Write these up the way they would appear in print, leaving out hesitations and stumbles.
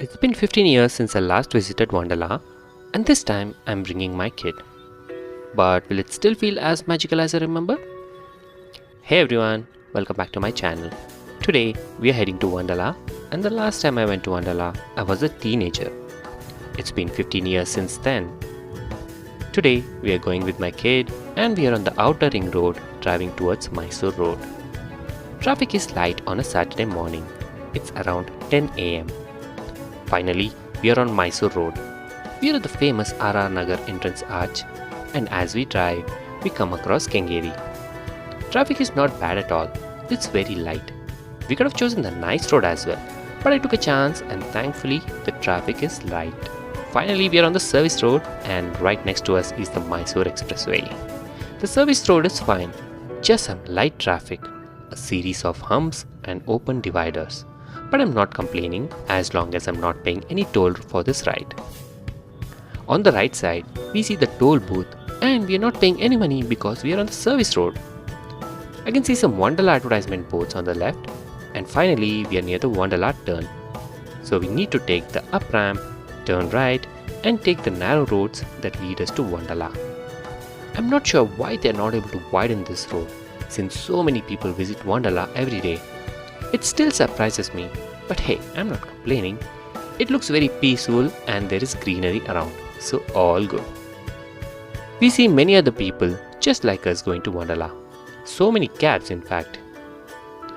It's been 15 years since I last visited Wonderla, and this time I'm bringing my kid. But will it still feel as magical as I remember? Hey everyone, welcome back to my channel. Today we are heading to Wonderla, and the last time I went to Wonderla, I was a teenager. It's been 15 years since then. Today we are going with my kid, and we are on the outer ring road driving towards Mysore Road. Traffic is light on a Saturday morning. It's around 10 am. Finally, we are on Mysore Road. We are at the famous R.R. Nagar entrance arch, and as we drive, we come across Kengeri. Traffic is not bad at all. It's very light. We could have chosen the nice road as well, but I took a chance and thankfully the traffic is light. Finally, we are on the service road and right next to us is the Mysore Expressway. The service road is fine, just some light traffic, a series of humps and open dividers. But I'm not complaining as long as I'm not paying any toll for this ride. On the right side, we see the toll booth and we are not paying any money because we are on the service road. I can see some Wonderla advertisement boards on the left, and finally we are near the Wonderla turn. So we need to take the up ramp, turn right and take the narrow roads that lead us to Wonderla. I'm not sure why they are not able to widen this road since so many people visit Wonderla every day. It still surprises me, but hey, I'm not complaining. It looks very peaceful and there is greenery around, so all good. We see many other people just like us going to Wonderla. So many cats in fact.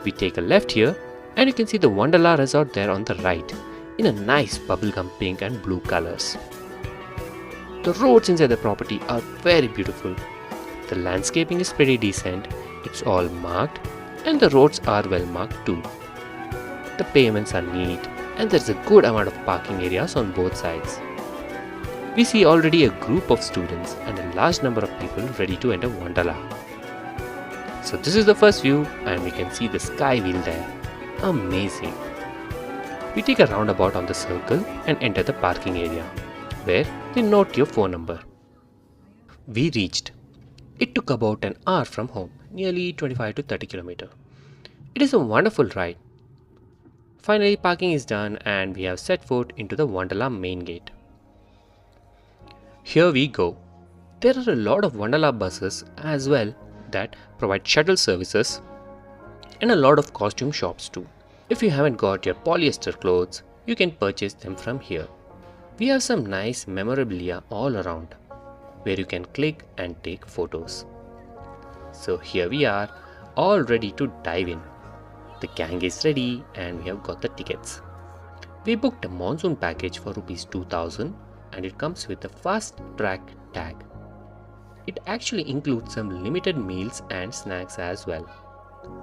We take a left here and you can see the Wonderla resort there on the right in a nice bubblegum pink and blue colors. The roads inside the property are very beautiful. The landscaping is pretty decent, it's all marked and the roads are well marked too. The pavements are neat and there is a good amount of parking areas on both sides. We see already a group of students and a large number of people ready to enter Wonderla. So this is the first view and we can see the sky wheel there. Amazing. We take a roundabout on the circle and enter the parking area where they note your phone number. We reached. It took about an hour from home, nearly 25 to 30 km. It is a wonderful ride. Finally, parking is done and we have set foot into the Wonderla main gate. Here we go. There are a lot of Wonderla buses as well that provide shuttle services and a lot of costume shops too. If you haven't got your polyester clothes, you can purchase them from here. We have some nice memorabilia all around where you can click and take photos. So here we are, all ready to dive in. The gang is ready and we have got the tickets. We booked a monsoon package for Rs 2000 and it comes with a fast track tag. It actually includes some limited meals and snacks as well.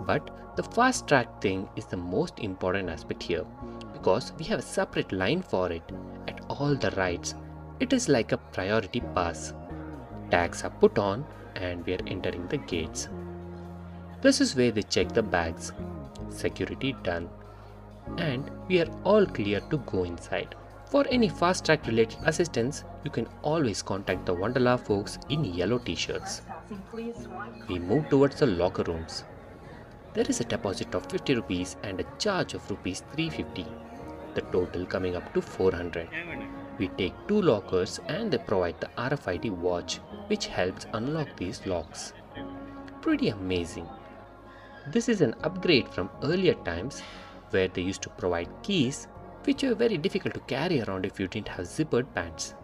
But the fast track thing is the most important aspect here because we have a separate line for it at all the rides. It is like a priority pass. Tags are put on and we are entering the gates. This is where they check the bags. Security done. And we are all clear to go inside. For any fast track related assistance, you can always contact the Wonderla folks in yellow t-shirts. We move towards the locker rooms. There is a deposit of 50 rupees and a charge of rupees 350. The total coming up to 400. We take 2 lockers and they provide the RFID watch which helps unlock these locks. Pretty amazing. This is an upgrade from earlier times where they used to provide keys which were very difficult to carry around if you didn't have zippered pants.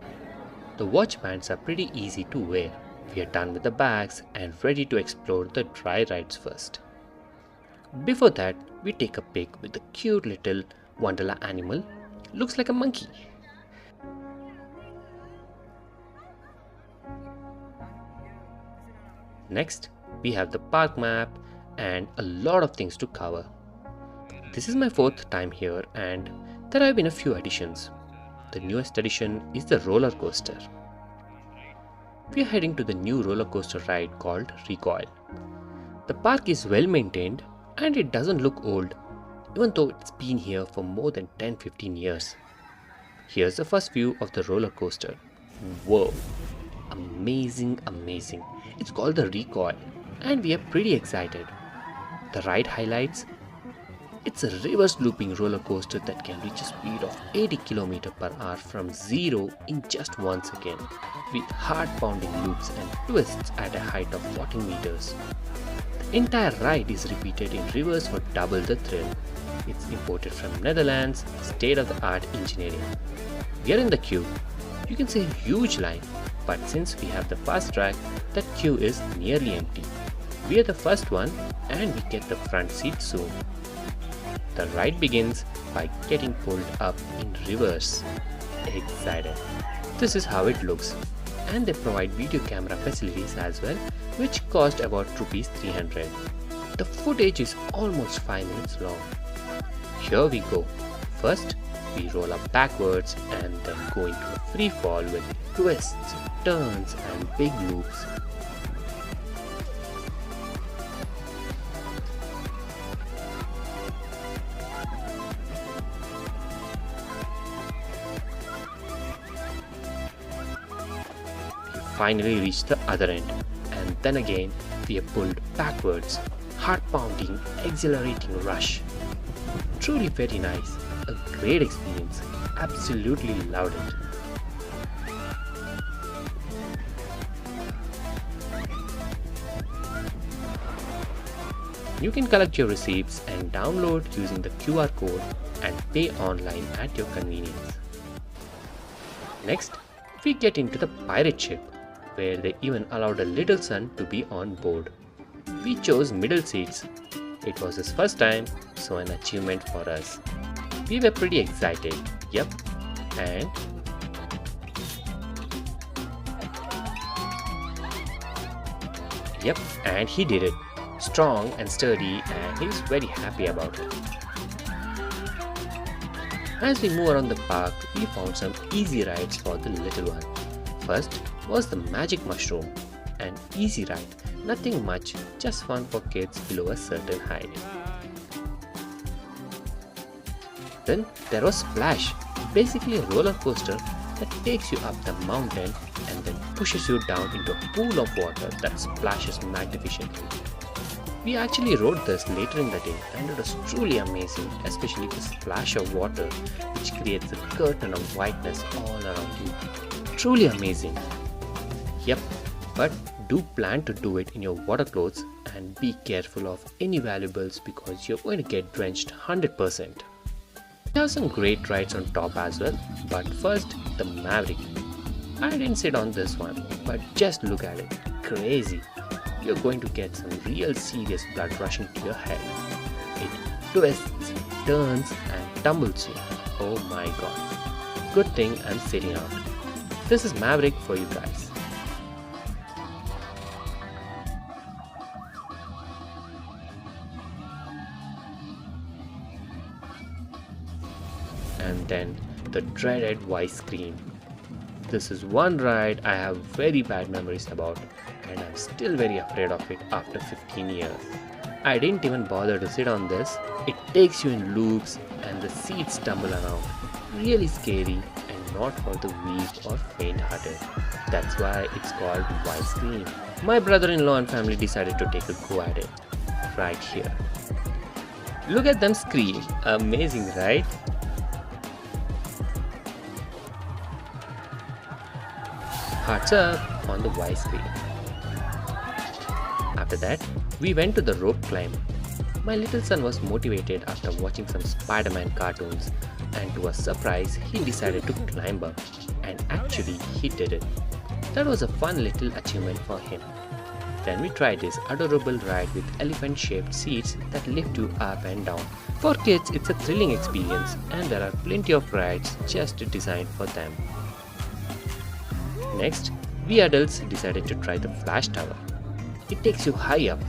The watch bands are pretty easy to wear. We are done with the bags and ready to explore the dry rides first. Before that, we take a pic with the cute little Wonderla animal. Looks like a monkey. Next, we have the park map and a lot of things to cover. This is my 4th time here and there have been a few additions. The newest addition is the roller coaster. We are heading to the new roller coaster ride called Recoil. The park is well maintained and it doesn't look old even though it's been here for more than 10-15 years. Here's the first view of the roller coaster. Whoa! Amazing. It's called the Recoil and we are pretty excited. The ride highlights It's a reverse looping roller coaster that can reach a speed of 80 km per hour from zero in just 1 second, with heart pounding loops and twists at a height of 40 meters. The entire ride is repeated in reverse for double the thrill. It's imported from Netherlands, state-of-the-art engineering. We are in the queue. You can see a huge line, but since we have the fast track, that queue is nearly empty. We are the first one and we get the front seat soon. The ride begins by getting pulled up in reverse. Excited. This is how it looks. And they provide video camera facilities as well, which cost about Rs 300. The footage is almost 5 minutes long. Here we go. First, we roll up backwards and then go into a free fall with twists, turns and big loops. We finally reach the other end, and then again we are pulled backwards. Heart-pounding, exhilarating rush. Truly very nice. A great experience. Absolutely loved it. You can collect your receipts and download using the QR code and pay online at your convenience. Next, we get into the pirate ship, where they even allowed a little son to be on board. We chose middle seats. It was his first time, so an achievement for us. We were pretty excited, yep, and he did it. Strong and sturdy, and he was very happy about it. As we move around the park, we found some easy rides for the little one. First was the magic mushroom, an easy ride, nothing much, just fun for kids below a certain height. Then there was Splash, basically a roller coaster that takes you up the mountain and then pushes you down into a pool of water that splashes magnificently. We actually rode this later in the day and it was truly amazing, especially the splash of water which creates a curtain of whiteness all around you. Truly amazing. Yep, but do plan to do it in your water clothes and be careful of any valuables because you're going to get drenched 100%. We have some great rides on top as well, but first the Maverick. I didn't sit on this one, but just look at it. Crazy. You're going to get some real serious blood rushing to your head. It twists, turns and tumbles you. Oh my god. Good thing I'm sitting out. This is Maverick for you guys. And then the dreaded voice screen. This is one ride I have very bad memories about and I'm still very afraid of it after 15 years. I didn't even bother to sit on this. It takes you in loops and the seats tumble around. Really scary and not for the weak or faint-hearted. That's why it's called voice screen. My brother-in-law and family decided to take a go at it. Right here. Look at them scream. Amazing, right? Hearts up on the voice screen. After that, we went to the rope climb. My little son was motivated after watching some Spider-Man cartoons and to a surprise, he decided to climb up and actually he did it. That was a fun little achievement for him. Then we tried this adorable ride with elephant-shaped seats that lift you up and down. For kids, it's a thrilling experience and there are plenty of rides just designed for them. Next, we adults decided to try the Flash Tower. It takes you high up,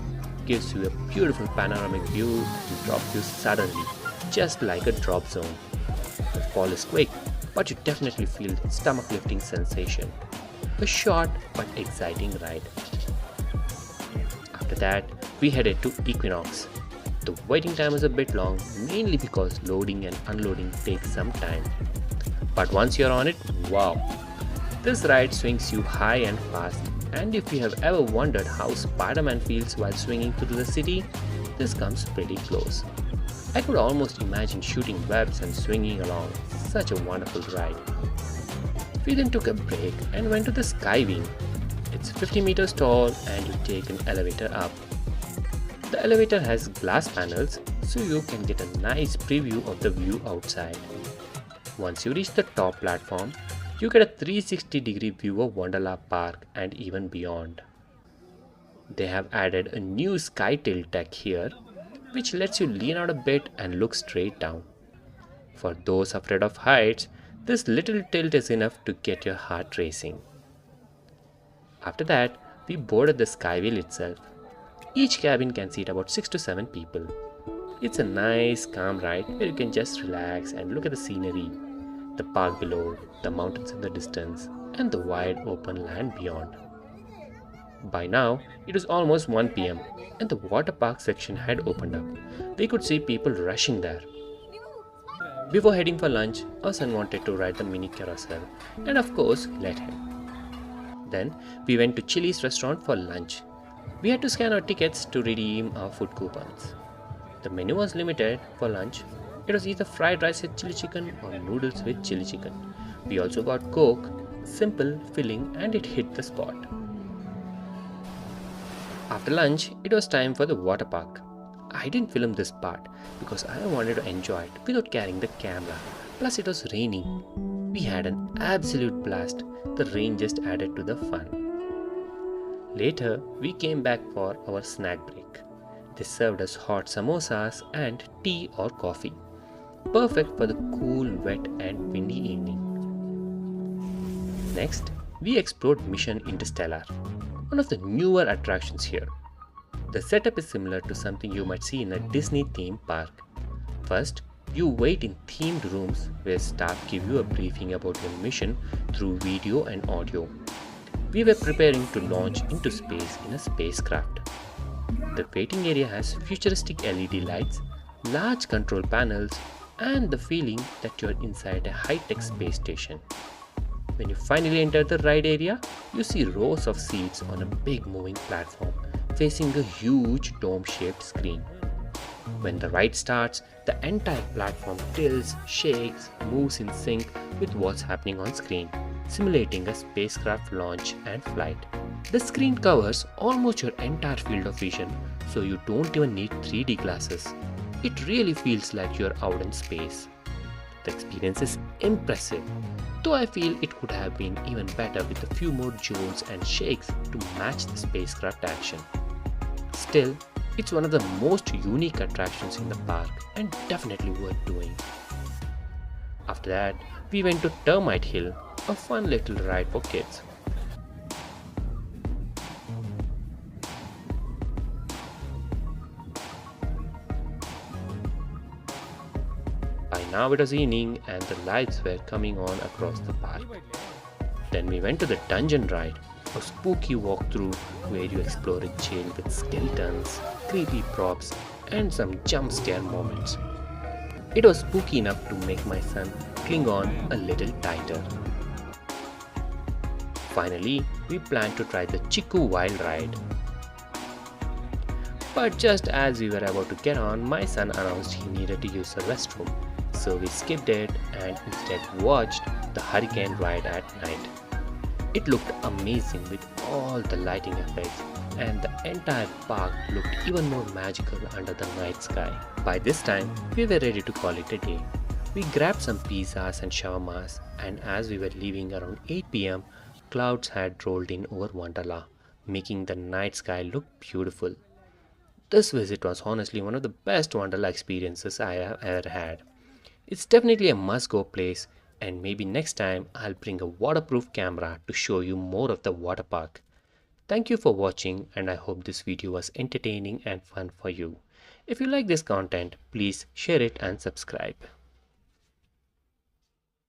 gives you a beautiful panoramic view and drops you suddenly, just like a drop zone. The fall is quick, but you definitely feel the stomach-lifting sensation. A short but exciting ride. After that, we headed to Equinox. The waiting time was a bit long, mainly because loading and unloading takes some time. But once you're on it, wow! This ride swings you high and fast, and if you have ever wondered how Spider-Man feels while swinging through the city, this comes pretty close. I could almost imagine shooting webs and swinging along. Such a wonderful ride. We then took a break and went to the Sky Wing. It's 50 meters tall and you take an elevator up. The elevator has glass panels so you can get a nice preview of the view outside. Once you reach the top platform, you get a 360-degree view of Wonderla Park and even beyond. They have added a new sky tilt deck here, which lets you lean out a bit and look straight down. For those afraid of heights, this little tilt is enough to get your heart racing. After that, we boarded the Skywheel itself. Each cabin can seat about 6 to 7 people. It's a nice, calm ride where you can just relax and look at the scenery, the park below, the mountains in the distance, and the wide open land beyond. By now, it was almost 1 pm and the water park section had opened up. We could see people rushing there. Before heading for lunch, our son wanted to ride the mini carousel, and of course, let him. Then, we went to Chili's restaurant for lunch. We had to scan our tickets to redeem our food coupons. The menu was limited for lunch. It was either fried rice with chili chicken or noodles with chili chicken. We also got Coke, simple, filling, and it hit the spot. After lunch, it was time for the water park. I didn't film this part because I wanted to enjoy it without carrying the camera. Plus it was raining. We had an absolute blast. The rain just added to the fun. Later, we came back for our snack break. They served us hot samosas and tea or coffee. Perfect for the cool, wet and windy evening. Next, we explored Mission Interstellar, one of the newer attractions here. The setup is similar to something you might see in a Disney theme park. First, you wait in themed rooms where staff give you a briefing about your mission through video and audio. We were preparing to launch into space in a spacecraft. The waiting area has futuristic LED lights, large control panels, and the feeling that you're inside a high-tech space station. When you finally enter the ride area, you see rows of seats on a big moving platform facing a huge dome-shaped screen. When the ride starts, the entire platform tilts, shakes, moves in sync with what's happening on screen, simulating a spacecraft launch and flight. The screen covers almost your entire field of vision, so you don't even need 3D glasses. It really feels like you're out in space. The experience is impressive, though I feel it could have been even better with a few more jolts and shakes to match the spacecraft action. Still, it's one of the most unique attractions in the park and definitely worth doing. After that, we went to Termite Hill, a fun little ride for kids. By now it was evening and the lights were coming on across the park. Then we went to the dungeon ride, a spooky walkthrough where you explore a jail with skeletons, creepy props, and some jump scare moments. It was spooky enough to make my son cling on a little tighter. Finally, we planned to try the Chiku Wild ride. But just as we were about to get on, my son announced he needed to use the restroom. So we skipped it and instead watched the Hurricane ride at night. It looked amazing with all the lighting effects, and the entire park looked even more magical under the night sky. By this time, we were ready to call it a day. We grabbed some pizzas and shawarmas, and as we were leaving around 8 pm, clouds had rolled in over Wonderla, making the night sky look beautiful. This visit was honestly one of the best Wonderla experiences I have ever had. It's definitely a must-go place, and maybe next time I'll bring a waterproof camera to show you more of the water park. Thank you for watching, and I hope this video was entertaining and fun for you. If you like this content, please share it and subscribe.